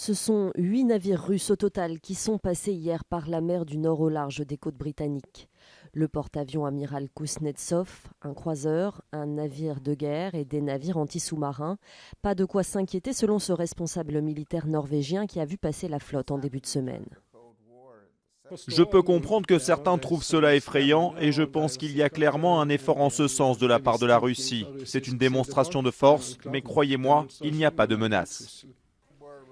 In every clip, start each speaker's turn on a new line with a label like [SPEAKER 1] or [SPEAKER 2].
[SPEAKER 1] Ce sont 8 navires russes au total qui sont passés hier par la mer du Nord au large des côtes britanniques. Le porte-avions amiral Kuznetsov, un croiseur, un navire de guerre et des navires anti-sous-marins. Pas de quoi s'inquiéter selon ce responsable militaire norvégien qui a vu passer la flotte en début de semaine.
[SPEAKER 2] Je peux comprendre que certains trouvent cela effrayant et je pense qu'il y a clairement un effort en ce sens de la part de la Russie. C'est une démonstration de force, mais croyez-moi, il n'y a pas de menace.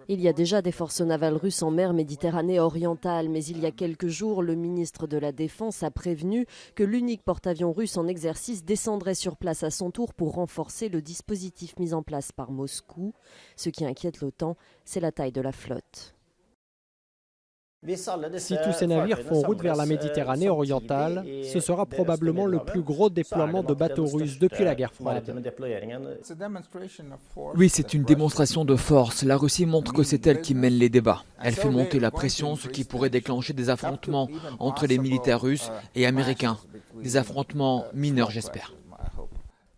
[SPEAKER 1] Il y a déjà des forces navales russes en mer Méditerranée orientale, mais il y a quelques jours, le ministre de la Défense a prévenu que l'unique porte-avions russe en exercice descendrait sur place à son tour pour renforcer le dispositif mis en place par Moscou. Ce qui inquiète l'OTAN, c'est la taille de la flotte.
[SPEAKER 3] Si tous ces navires font route vers la Méditerranée orientale, ce sera probablement le plus gros déploiement de bateaux russes depuis la guerre froide.
[SPEAKER 4] Oui, c'est une démonstration de force. La Russie montre que c'est elle qui mène les débats. Elle fait monter la pression, ce qui pourrait déclencher des affrontements entre les militaires russes et américains. Des affrontements mineurs, j'espère.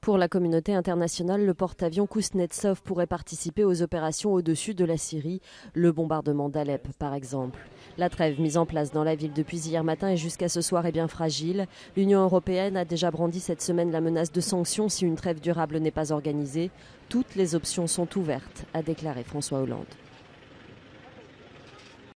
[SPEAKER 1] Pour la communauté internationale, le porte-avions Kuznetsov pourrait participer aux opérations au-dessus de la Syrie, le bombardement d'Alep par exemple. La trêve mise en place dans la ville depuis hier matin et jusqu'à ce soir est bien fragile. L'Union européenne a déjà brandi cette semaine la menace de sanctions si une trêve durable n'est pas organisée. Toutes les options sont ouvertes, a déclaré François Hollande.